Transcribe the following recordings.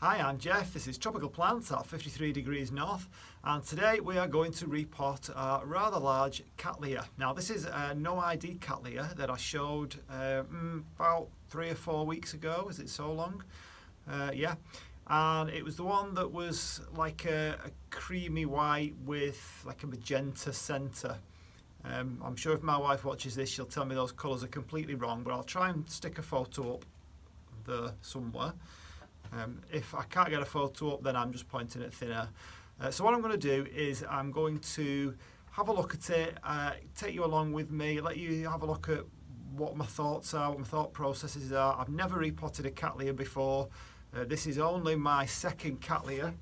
Hi, I'm Jeff. This is Tropical Plants at 53 degrees north, and today we are going to repot a rather large Cattleya. Now, this is a no ID Cattleya that I showed about 3 or 4 weeks ago. Is it so long? Yeah. And it was the one that was like a creamy white with like a magenta centre. I'm sure if my wife watches this, she'll tell me those colours are completely wrong, but I'll try and stick a photo up there somewhere. If I can't get a photo up, then I'm just pointing at thin air. So what I'm going to do is I'm going to have a look at it, take you along with me, let you have a look at what my thoughts are, what my thought processes are. I've never repotted a Cattleya before. This is only my second Cattleya.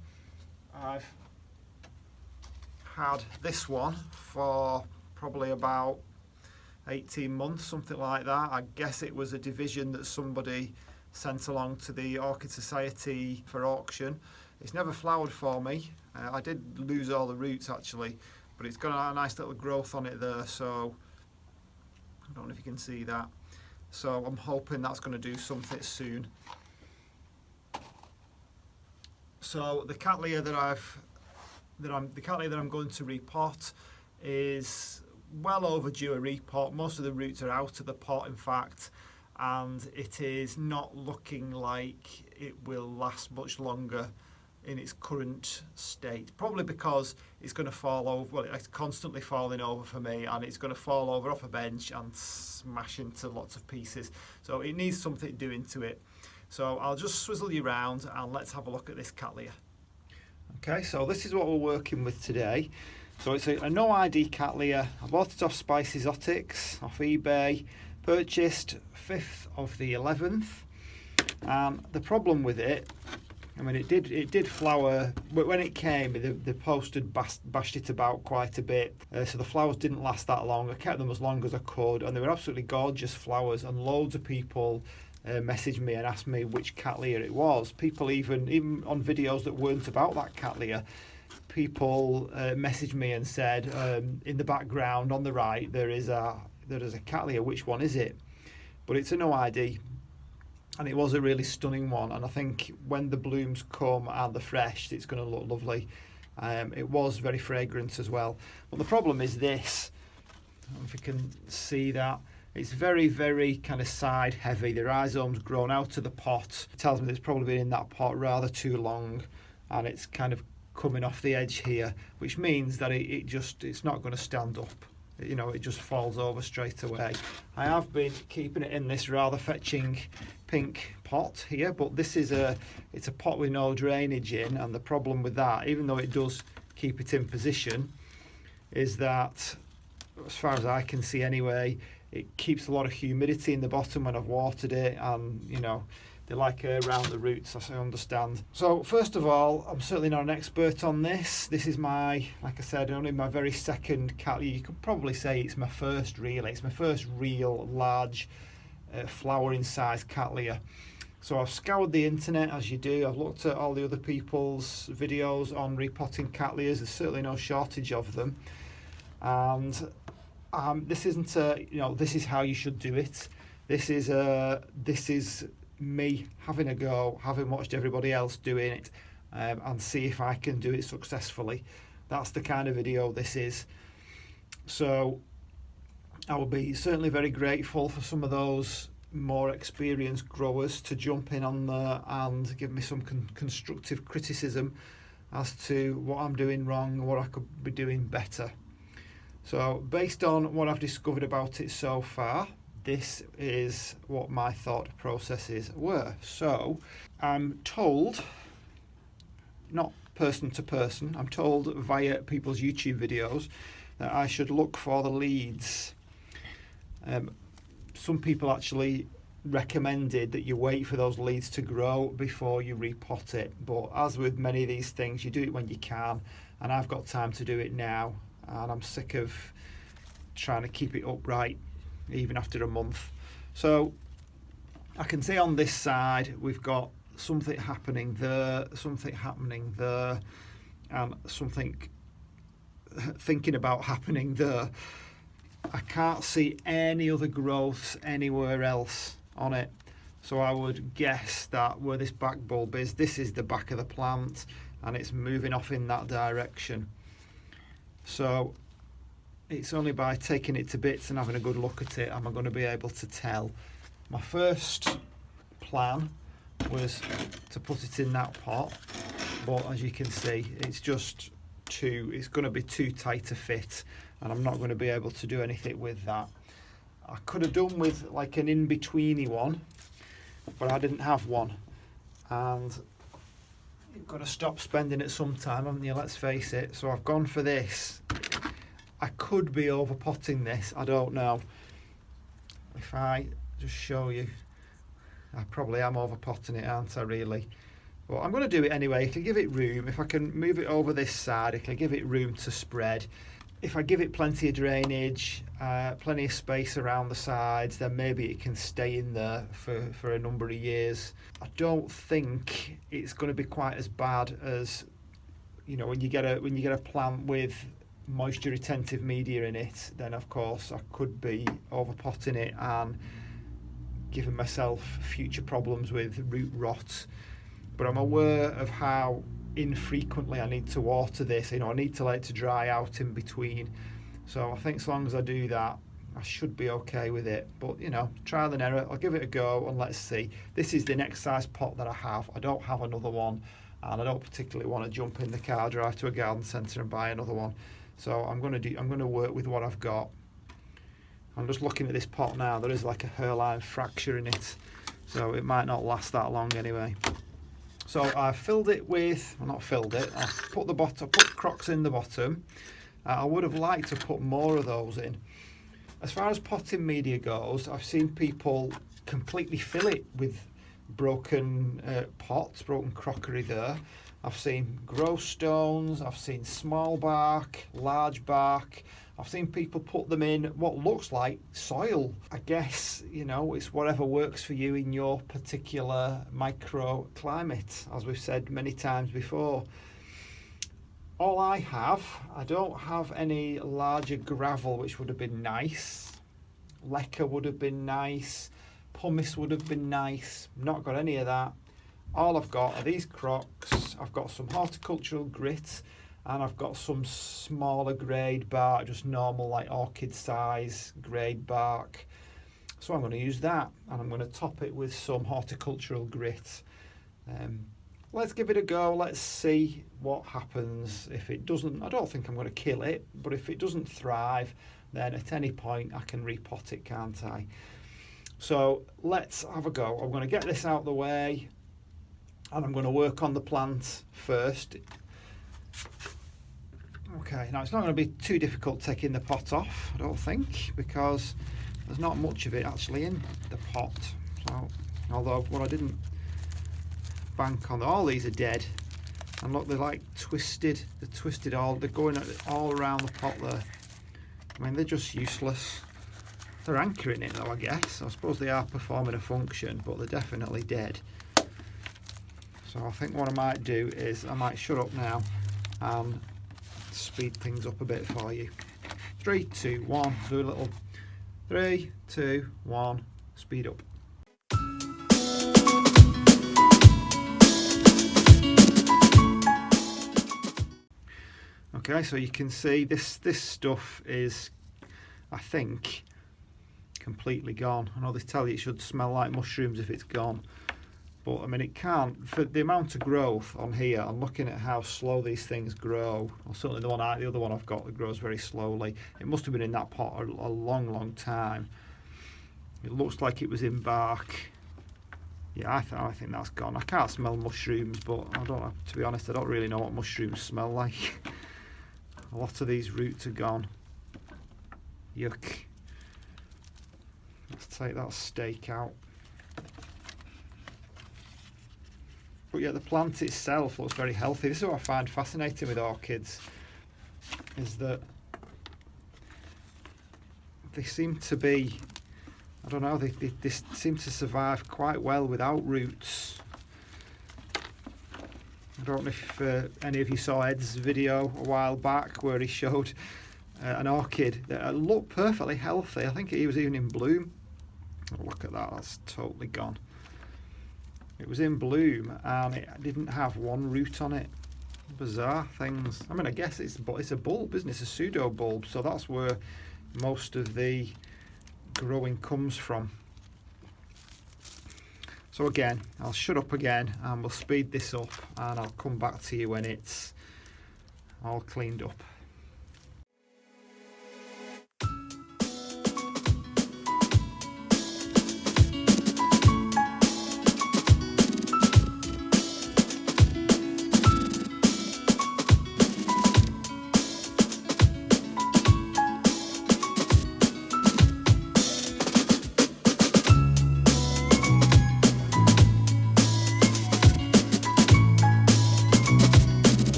I've had this one for probably about 18 months, something like that. I guess it was a division that somebody sent along to the Orchid Society for auction. It's never flowered for me. I did lose all the roots actually, but it's got a nice little growth on it there, so I don't know if you can see that. So I'm hoping that's going to do something soon. So the Cattleya that I'm going to repot is well overdue a repot. Most of the roots are out of the pot, in fact, and it is not looking like it will last much longer in its current state, probably because it's going to fall over. Well, it's constantly falling over for me, and it's going to fall over off a bench and smash into lots of pieces, so it needs something doing to it. So I'll just swizzle you around and let's have a look at this Cattleya. Okay, so this is what we're working with today. So it's a no ID Cattleya. I bought it off Spicy Exotics off eBay, purchased 5th of the 11th. The problem with it, I mean, it did flower, but when it came, the post had bashed it about quite a bit, so the flowers didn't last that long. I kept them as long as I could, and they were absolutely gorgeous flowers, and loads of people messaged me and asked me which Cattleya it was. People even on videos that weren't about that Cattleya, people messaged me and said, in the background on the right there is a Cattleya, which one is it? But it's a no ID, and it was a really stunning one, and I think when the blooms come and they're fresh, it's going to look lovely. It was very fragrant as well, but the problem is this. I don't know if you can see that. It's very, very kind of side heavy. The rhizome's grown out of the pot. It tells me that it's probably been in that pot rather too long, and it's kind of coming off the edge here, which means that it's not going to stand up. You know, it just falls over straight away. I have been keeping it in this rather fetching pink pot here, but it's a pot with no drainage in, and the problem with that, even though it does keep it in position, is that, as far as I can see anyway, it keeps a lot of humidity in the bottom when I've watered it, and you know, they like around the roots, as I understand. So first of all, I'm certainly not an expert on this. This is my, like I said, only my very second Cattleya. You could probably say it's my first really. It's my first real large flowering size Cattleya. So I've scoured the internet, as you do. I've looked at all the other people's videos on repotting Cattleyas. There's certainly no shortage of them. And this isn't this is how you should do it. This is me having a go, having watched everybody else doing it, and see if I can do it successfully. That's the kind of video this is. So I will be certainly very grateful for some of those more experienced growers to jump in on there and give me some constructive criticism as to what I'm doing wrong, what I could be doing better. So based on what I've discovered about it so far, this is what my thought processes were. So I'm told, not person to person, I'm told via people's YouTube videos that I should look for the leads. Some people actually recommended that you wait for those leads to grow before you repot it, but as with many of these things, you do it when you can, and I've got time to do it now, and I'm sick of trying to keep it upright even after a month. So I can see on this side we've got something happening there, and something thinking about happening there. I can't see any other growths anywhere else on it. So I would guess that where this back bulb is, this is the back of the plant, and it's moving off in that direction. So it's only by taking it to bits and having a good look at it am I going to be able to tell. My first plan was to put it in that pot, but as you can see, it's going to be too tight to fit, and I'm not going to be able to do anything with that. I could have done with like an in-betweeny one, but I didn't have one, and you've got to stop spending it sometime, haven't you? Let's face it. So I've gone for this. I could be overpotting this, I don't know. If I just show you, I probably am overpotting it, aren't I, really? But I'm going to do it anyway. It'll give it room. If I can move it over this side, it'll give it room to spread. If I give it plenty of drainage, plenty of space around the sides, then maybe it can stay in there for a number of years. I don't think it's going to be quite as bad as, you know, when you get a plant with moisture retentive media in it, then of course I could be overpotting it and giving myself future problems with root rot. But I'm aware of how infrequently I need to water this. You know, I need to let it to dry out in between. So I think as long as I do that, I should be okay with it. But you know, trial and error. I'll give it a go and let's see. This is the next size pot that I have. I don't have another one, and I don't particularly want to jump in the car, drive to a garden centre and buy another one. So I'm going to work with what I've got. I'm just looking at this pot now. There is like a hairline fracture in it, so it might not last that long anyway. So I filled it with, well, not filled it, I put crocks in the bottom. I would have liked to put more of those in. As far as potting media goes, I've seen people completely fill it with broken pots, broken crockery there. I've seen grow stones, I've seen small bark, large bark. I've seen people put them in what looks like soil. I guess, you know, it's whatever works for you in your particular microclimate, as we've said many times before. All I don't have any larger gravel, which would have been nice. Leca would have been nice. Pumice would have been nice. Not got any of that. All I've got are these crocks. I've got some horticultural grit, and I've got some smaller grade bark, just normal like orchid size grade bark. So I'm going to use that, and I'm going to top it with some horticultural grit. Let's give it a go. Let's see what happens. If it doesn't, I don't think I'm going to kill it, but if it doesn't thrive, then at any point I can repot it, can't I? So let's have a go. I'm going to get this out of the way, and I'm going to work on the plant first. Okay, now it's not going to be too difficult taking the pot off, I don't think, because there's not much of it actually in the pot. So, although what I didn't bank on, all these are dead, and look, they're like twisted. They're going all around the pot there. I mean, they're just useless. They're anchoring it though, I guess. I suppose they are performing a function, but they're definitely dead. So I think what I might do is I might shut up now and speed things up a bit for you. 3, 2, 1. Do a little 3, 2, 1. Speed up. Okay, so you can see this stuff is, I think, completely gone. I know they tell you it should smell like mushrooms if it's gone, but I mean it can't. For the amount of growth on here, I'm looking at how slow these things grow. Well, certainly the other one I've got that grows very slowly. It must have been in that pot a long time. It looks like it was in bark. Yeah, I think that's gone. I can't smell mushrooms, but I don't. To be honest, I don't really know what mushrooms smell like. A lot of these roots are gone. Yuck. Let's take that stake out. But yeah, the plant itself looks very healthy. This is what I find fascinating with orchids, is that they seem to be, I don't know, they seem to survive quite well without roots. I don't know if any of you saw Ed's video a while back where he showed an orchid that looked perfectly healthy. I think he was even in bloom. Oh, look at that, that's totally gone. It was in bloom and it didn't have one root on it. Bizarre things. I mean, I guess it's a bulb, isn't it? It's a pseudo bulb, so that's where most of the growing comes from. So again, I'll shut up again and we'll speed this up, and I'll come back to you when it's all cleaned up.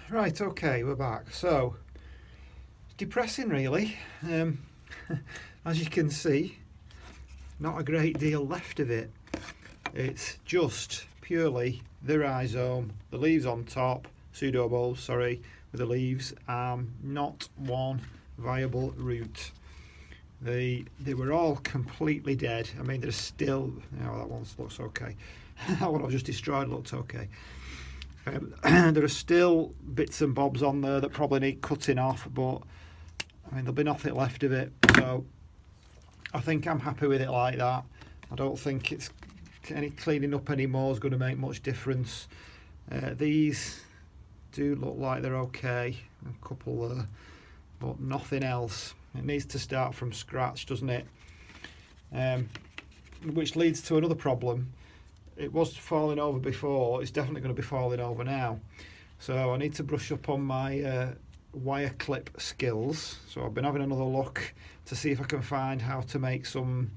Right, okay, we're back. So, depressing really. As you can see, not a great deal left of it. It's just purely the rhizome, the leaves on top, pseudobulbs, sorry, with the leaves, not one viable root. They were all completely dead. I mean, there's still, that one looks okay. That one I've just destroyed looked okay. There are still bits and bobs on there that probably need cutting off, but I mean, there'll be nothing left of it. So I think I'm happy with it like that. I don't think it's any cleaning up anymore is going to make much difference. These do look like they're okay, a couple there, but nothing else. It needs to start from scratch, doesn't it? Which leads to another problem. It was falling over before, it's definitely going to be falling over now. So I need to brush up on my wire clip skills. So I've been having another look to see if I can find how to make some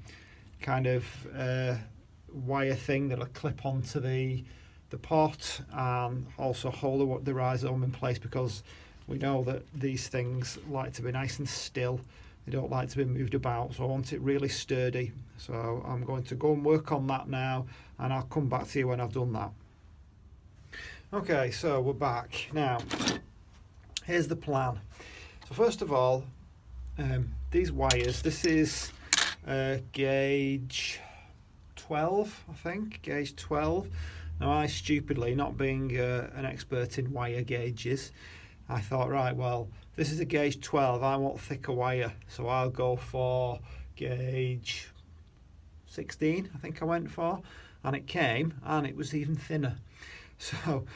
kind of wire thing that'll clip onto the pot and also hold the rhizome in place, because we know that these things like to be nice and still. They don't like to be moved about, so I want it really sturdy. So I'm going to go and work on that now, and I'll come back to you when I've done that. Okay, so we're back. Now, here's the plan. So first of all, these wires, this is gauge 12, I think, gauge 12. Now I stupidly, not being an expert in wire gauges, I thought, right, well, this is a gauge 12, I want thicker wire, so I'll go for gauge 16, I think I went for, and it came, and it was even thinner. So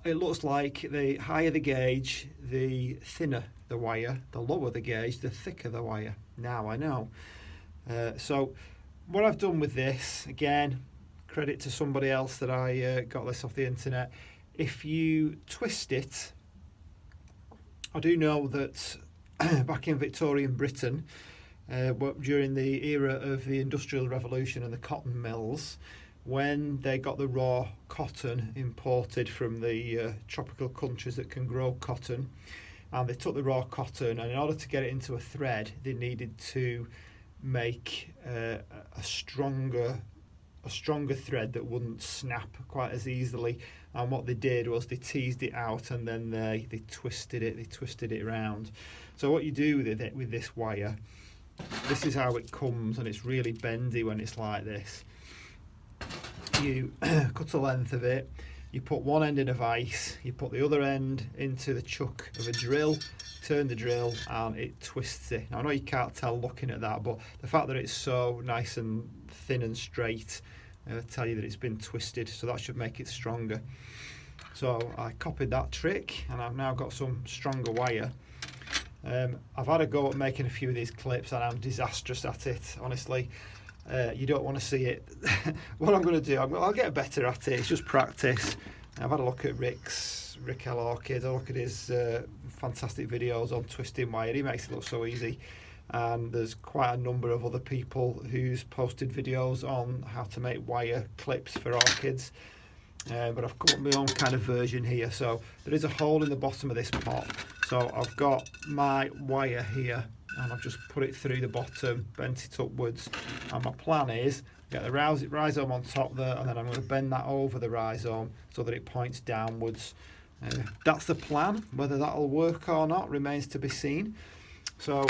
it looks like the higher the gauge, the thinner the wire, the lower the gauge, the thicker the wire. Now I know. So what I've done with this, again, credit to somebody else that I got this off the internet. If you twist it, I do know that back in Victorian Britain, during the era of the Industrial Revolution and the cotton mills, when they got the raw cotton imported from the tropical countries that can grow cotton, and they took the raw cotton, and in order to get it into a thread, they needed to make a stronger thread that wouldn't snap quite as easily. And what they did was they teased it out, and then they twisted it around. So what you do with this wire, this is how it comes, and it's really bendy when it's like this. You cut a length of it, you put one end in a vise, you put the other end into the chuck of a drill, turn the drill, and it twists it. Now I know you can't tell looking at that, but the fact that it's so nice and thin and straight, tell you that it's been twisted, so that should make it stronger. So I copied that trick, and I've now got some stronger wire. I've had a go at making a few of these clips, and I'm disastrous at it, honestly. You don't want to see it. What I'm going to do, I'll get better at it. It's just practice. I've had a look at Rick L Orchids. I look at his fantastic videos on twisting wire. He makes it look so easy. And there's quite a number of other people who's posted videos on how to make wire clips for orchids. But I've come up with my own kind of version here. So there is a hole in the bottom of this pot. So I've got my wire here and I've just put it through the bottom, bent it upwards. And my plan is get the rhizome on top there, and then I'm going to bend that over the rhizome so that it points downwards. That's the plan. Whether that'll work or not remains to be seen. So,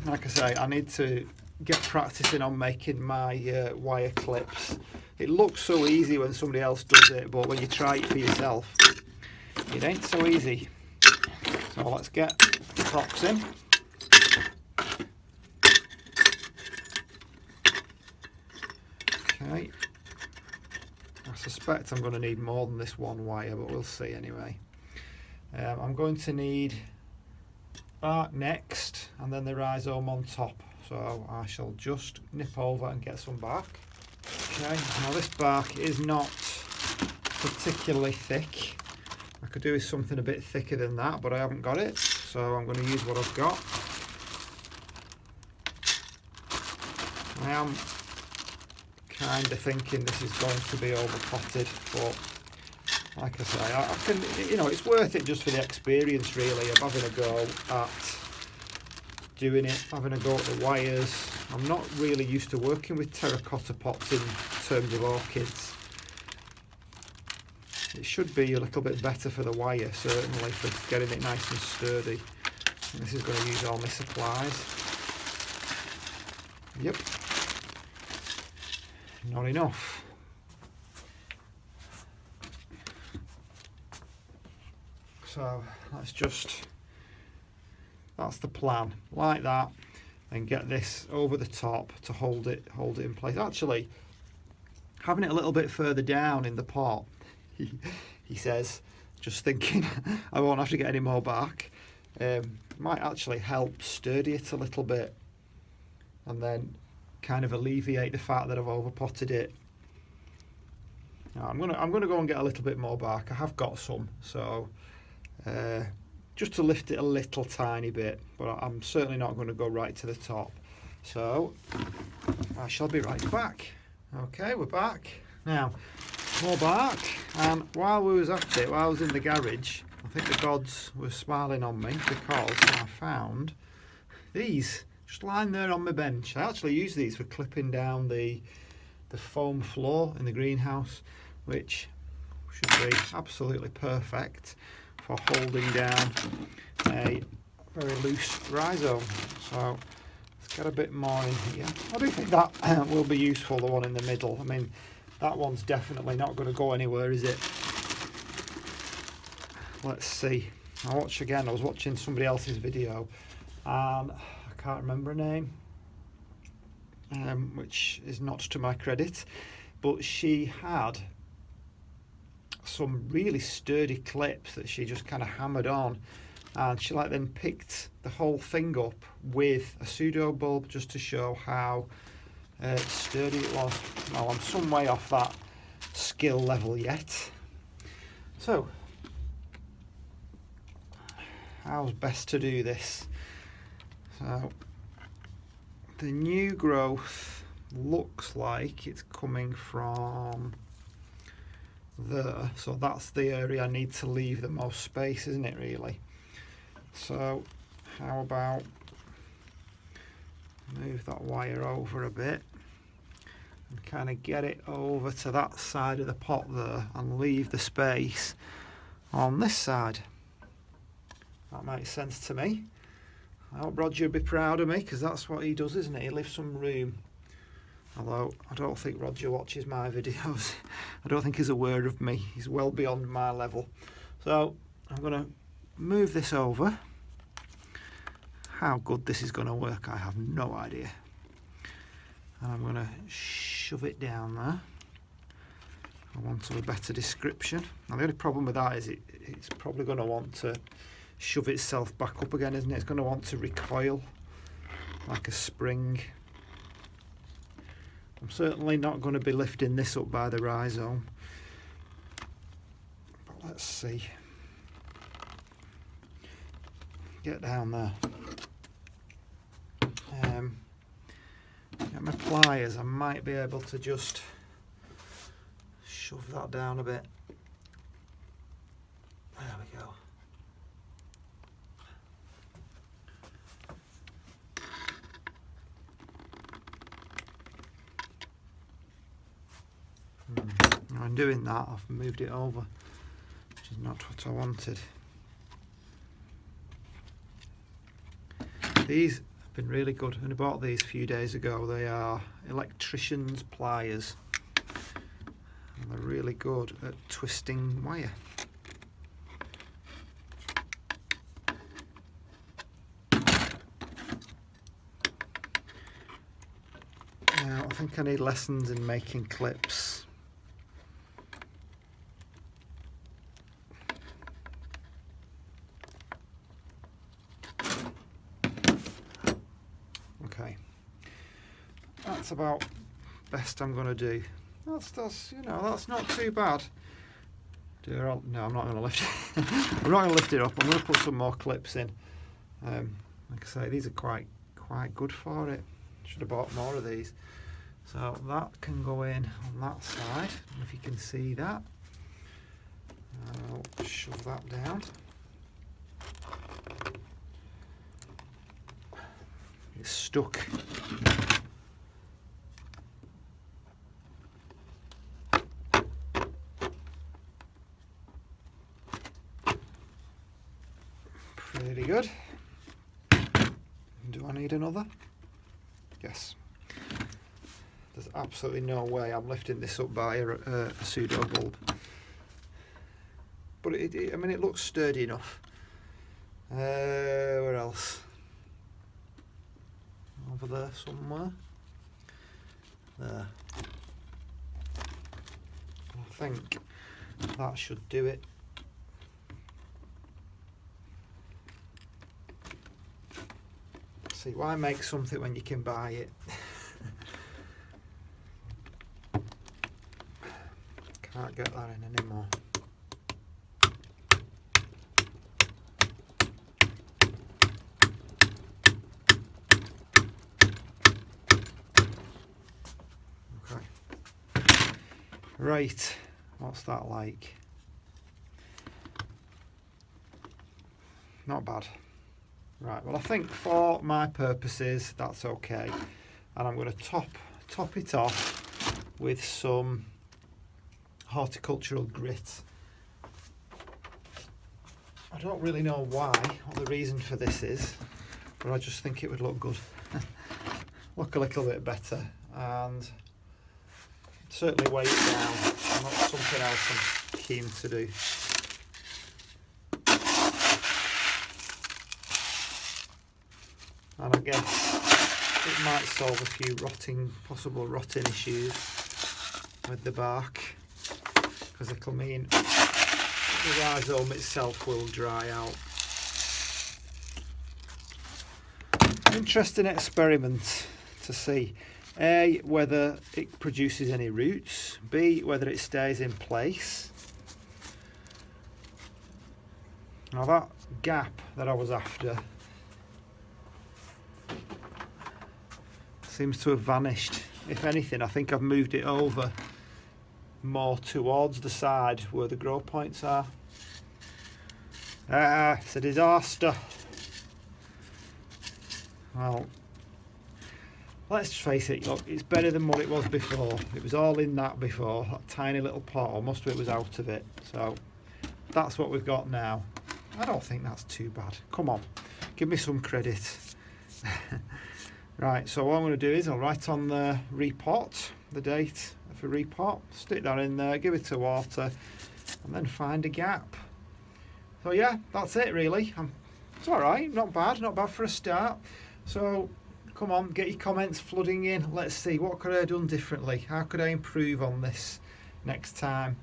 like I say, I need to get practicing on making my wire clips. It looks so easy when somebody else does it, but when you try it for yourself, it ain't so easy. So let's get the props in. Okay, I suspect I'm going to need more than this one wire, but we'll see anyway. I'm going to need bark next and then the rhizome on top, so I shall just nip over and get some bark. Okay, now this bark is not particularly thick. I could do with something a bit thicker than that, but I haven't got it, so I'm going to use what I've got. I am kind of thinking this is going to be over potted, but like I say, I can, you know, it's worth it just for the experience really of having a go at doing it, having a go at the wires. I'm not really used to working with terracotta pots in terms of orchids. It should be a little bit better for the wire, certainly, for getting it nice and sturdy. And this is going to use all my supplies. Yep. Not enough. So let's just, that's the plan, like that, and get this over the top to hold it in place. Actually, having it a little bit further down in the pot, he says, just thinking I won't have to get any more bark, might actually help sturdy it a little bit, and then kind of alleviate the fact that I've over potted it. Now, I'm gonna go and get a little bit more bark. I have got some, so just to lift it a little tiny bit, but I'm certainly not going to go right to the top. So I shall be right back. Okay, we're back now. More bark, and while we was at it, while I was in the garage, I think the gods were smiling on me because I found these just lying there on my bench. I actually use these for clipping down the foam floor in the greenhouse, which should be absolutely perfect for holding down a very loose rhizome. So let's get a bit more in here. I do think that will be useful, the one in the middle. I mean, that one's definitely not going to go anywhere, is it? Let's see. I was watching somebody else's video, and I can't remember her name, which is not to my credit, but she had some really sturdy clips that she just kind of hammered on, and she then picked the whole thing up with a pseudo bulb just to show how sturdy it was. Now I'm some way off that skill level yet, so how's best to do this? So the new growth looks like it's coming from there, so that's the area I need to leave the most space, isn't it, really? So how about move that wire over a bit and kind of get it over to that side of the pot there and leave the space on this side. That makes sense to me. I hope Roger would be proud of me, because that's what he does, isn't it? He leaves some room. Although I don't think Roger watches my videos. I don't think he's aware of me. He's well beyond my level. So I'm going to move this over. How good this is going to work, I have no idea. And I'm going to shove it down there. I want a better description. Now the only problem with that is it's probably going to want to shove itself back up again, isn't it? It's going to want to recoil like a spring. I'm certainly not going to be lifting this up by the rhizome. let's see. Get down there. Get my pliers, I might be able to just shove that down a bit. There we go. Now in doing that, I've moved it over, which is not what I wanted. These have been really good. I only bought these a few days ago. They are electrician's pliers. And they're really good at twisting wire. Now, I think I need lessons in making clips. Okay, that's about best I'm going to do. That's you know, that's not too bad. No, I'm not going to lift it. I'm not going to lift it up. I'm going to put some more clips in. Like I say, these are quite good for it. Should have bought more of these. So that can go in on that side. If you can see that, I'll shove that down. It's stuck. Pretty good. Do I need another? Yes. There's absolutely no way I'm lifting this up by a pseudo bulb. But I mean, it looks sturdy enough. Where else? Over there somewhere. There. I think that should do it. See, why make something when you can buy it? Can't get that in anymore. Okay. Right, what's that like? Not bad. Right, well I think for my purposes that's okay. And I'm going to top it off with some horticultural grit. I don't really know why, what the reason for this is, but I just think it would look good. Look a little bit better, and certainly weigh it down. Not something else I'm keen to do. And I guess it might solve a few possible rotting issues with the bark, because it'll mean the rhizome itself will dry out. Interesting experiment to see A, whether it produces any roots, B, whether it stays in place. Now that gap that I was after seems to have vanished. If anything, I think I've moved it over more towards the side where the grow points are. It's a disaster. Well, let's face it, look, it's better than what it was before. It was all in that before, that tiny little pot, or most of it was out of it. So that's what we've got now. I don't think that's too bad. Come on, give me some credit. Right, so what I'm going to do is I'll write on the repot, the date for repot, stick that in there, give it a water, and then find a gap. So yeah, that's it really. It's alright, not bad for a start. So come on, get your comments flooding in. Let's see, what could I have done differently? How could I improve on this next time?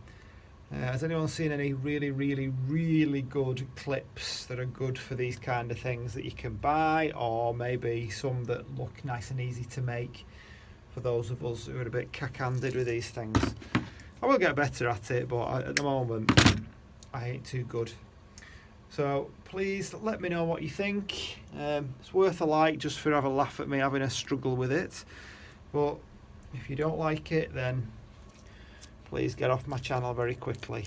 Has anyone seen any really good clips that are good for these kind of things that you can buy, or maybe some that look nice and easy to make for those of us who are a bit cack-handed with these things? I will get better at it, but at the moment I ain't too good. So please let me know what you think. It's worth a like just for have a laugh at me having a struggle with it. But if you don't like it, then please get off my channel very quickly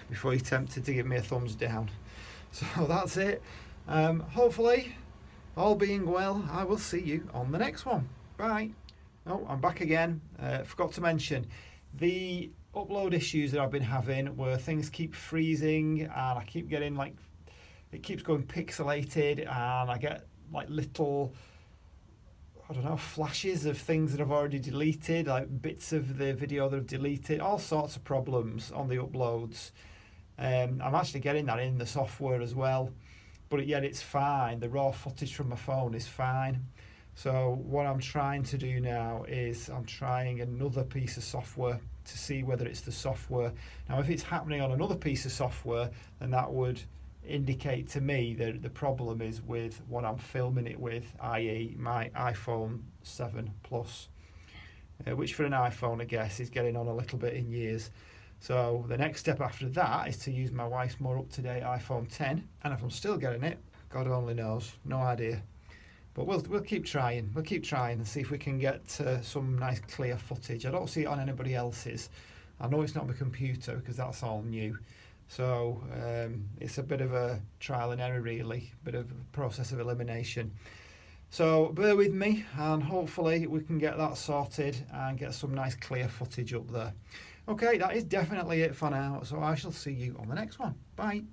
before you're tempted to give me a thumbs down. So that's it. Hopefully, all being well, I will see you on the next one. Bye. Oh, I'm back again. Forgot to mention the upload issues that I've been having where things keep freezing and I keep getting like, it keeps going pixelated and I get like little, I don't know, flashes of things that I've already deleted, like bits of the video that I've deleted, all sorts of problems on the uploads. I'm actually getting that in the software as well, but yet it's fine. The raw footage from my phone is fine. So what I'm trying to do now is I'm trying another piece of software to see whether it's the software. Now if it's happening on another piece of software, then that would indicate to me that the problem is with what I'm filming it with, i.e. my iPhone 7 Plus, which for an iPhone I guess is getting on a little bit in years. So the next step after that is to use my wife's more up-to-date iPhone 10, and if I'm still getting it, God only knows, no idea. But we'll keep trying. We'll keep trying and see if we can get some nice clear footage. I don't see it on anybody else's. I know it's not my computer because that's all new. So it's a bit of a trial and error really, a bit of a process of elimination. So bear with me and hopefully we can get that sorted and get some nice clear footage up there. Okay, that is definitely it for now. So I shall see you on the next one. Bye.